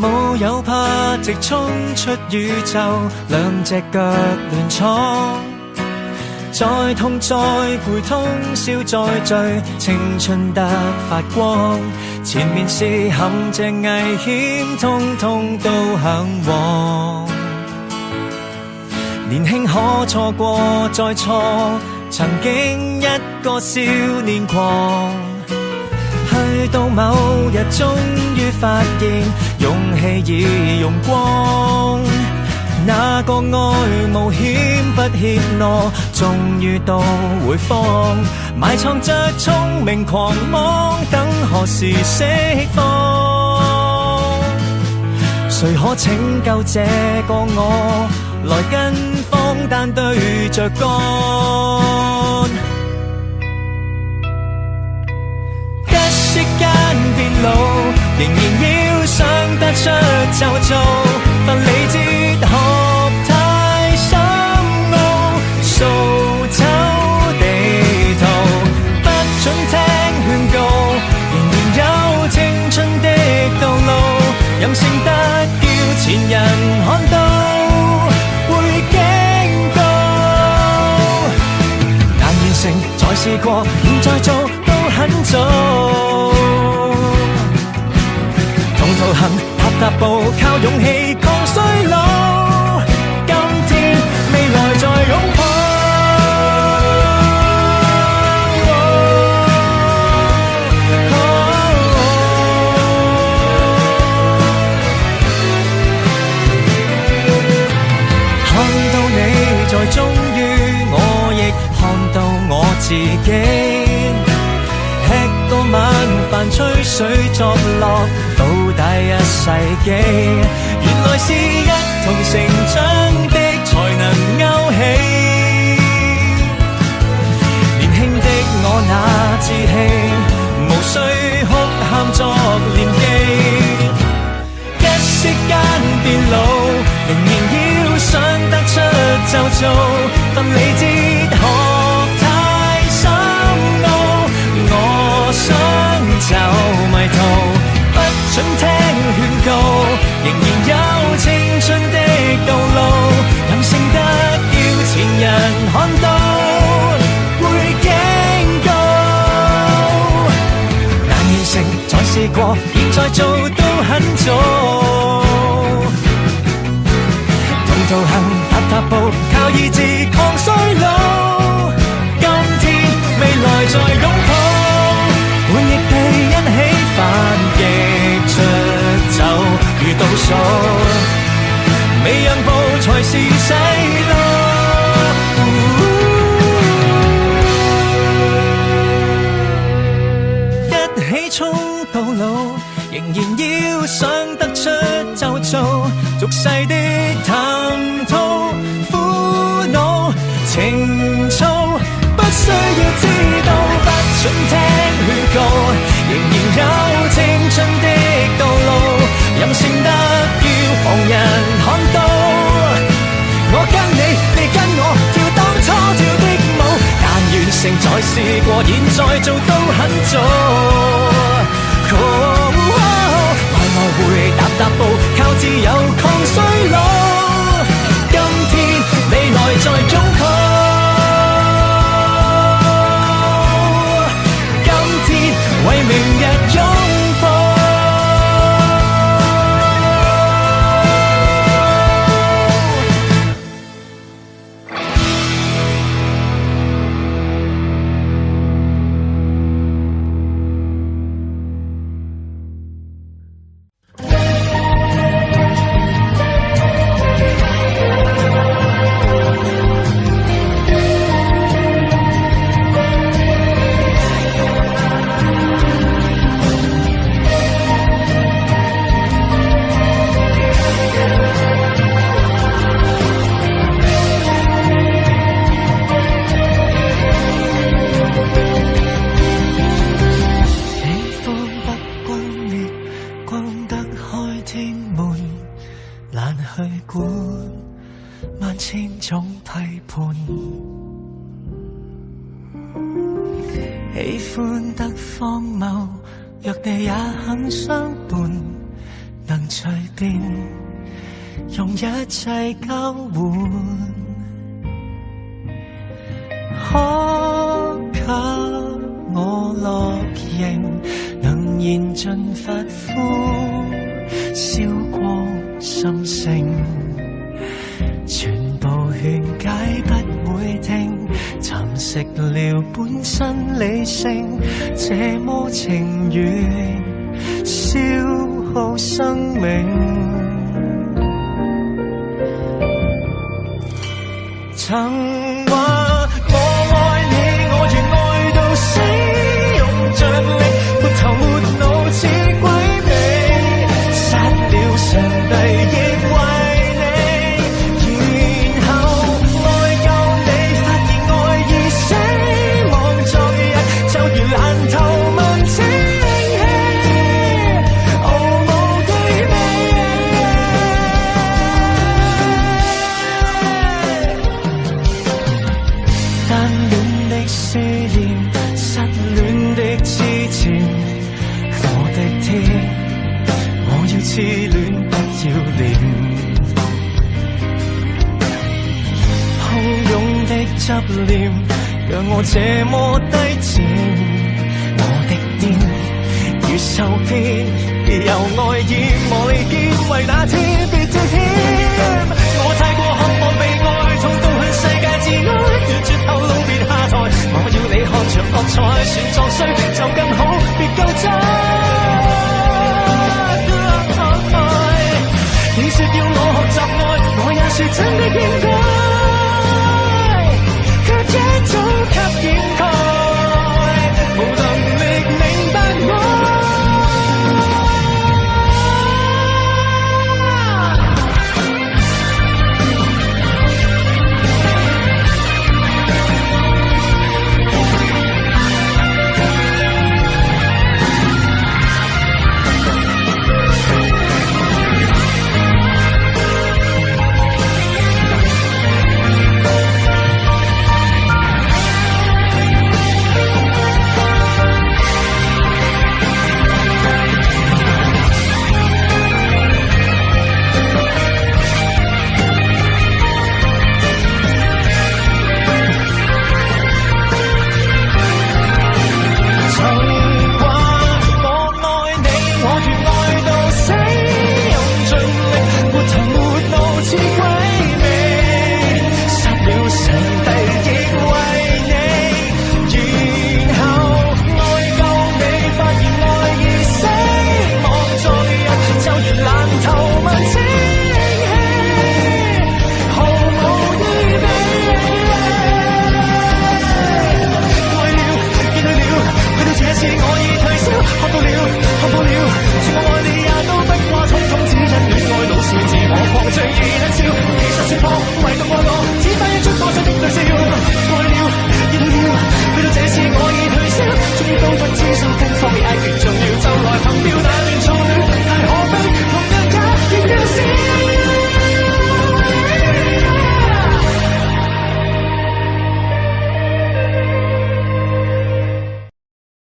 冇有怕直衝出宇宙，兩隻腳亂闖，再痛再陪通宵再醉，青春得發光。前面是陷阱危險，通通都向往。年輕可錯過再錯，曾經一個少年狂。去到某日終於發現，勇氣已用光。那個愛冒險不怯懦，終於到回放。埋藏着聰明狂妄，等何時釋放？誰可拯救這個我？來跟荒誕對着幹。一息間變老，仍然要想得出就做，分理哲學太深奧，掃走地圖，不准聽勸告，仍然有青春的道路，任性得叫前人看到會驚告，難完成再試過，現在做都很早。同途行，踏踏步，靠勇氣抗衰老。今天，未來再擁抱。看到你在終於，我亦看到我自己。吃過晚飯，吹水作樂，倒帶一世紀。原來是一同成長的才能勾起。年輕的我那志氣，無需哭喊作念記。一息間變老，仍然要想得出就做，分理哲學太深奧，我想就迷途，不准聽勸告，仍然有青春的道路，任性得叫前人看到會驚告。難完成再試過，現在做都很早。同途行，踏踏步，靠意志抗衰老。今天，未來再擁抱。每亦地一起反擊出走，如倒數，未讓步才是細路。一起衝到老，仍然要想得出就做，俗世的談吐苦惱情操，不需要知道，不准聽勸告，仍然有青春的道路，任性得叫旁人看到。我跟你，你跟我跳當初跳的舞，難完成再試過，現在做都很早。來來回踏踏步，靠自由抗衰老。今天，未來再擁抱。為明日擁抱。喜歡得荒謬，若你也肯相伴，能隨便用一切交換，可給我樂形，能燃盡髮膚，燒光心聲，全部勸解不會停，蠶食了本身理性，這麼情願消耗生命。曾話我愛你，我願愛到死，用盡力沒頭沒腦似鬼魅，殺了上帝亦為你，然後愛夠你，發現愛已死，望昨日就如爛透問清氣，毫無對比。單戀的思念，失戀的痴纏，我的天，我要痴戀不要臉，洶湧的執念讓我這麼低賤，我的癲如受騙，由愛意磨利劍，為那天別挑添，我太過渴望被愛，痛到向世界自哀，斷絕後路別下台，我要你看場惡彩，算作衰就更好，別救災。你說要我學習愛，我也說真的應該，卻一早給掩蓋，無能力明白我。學到了，說我愛你也都不過，通通只因戀愛老是自我擴張。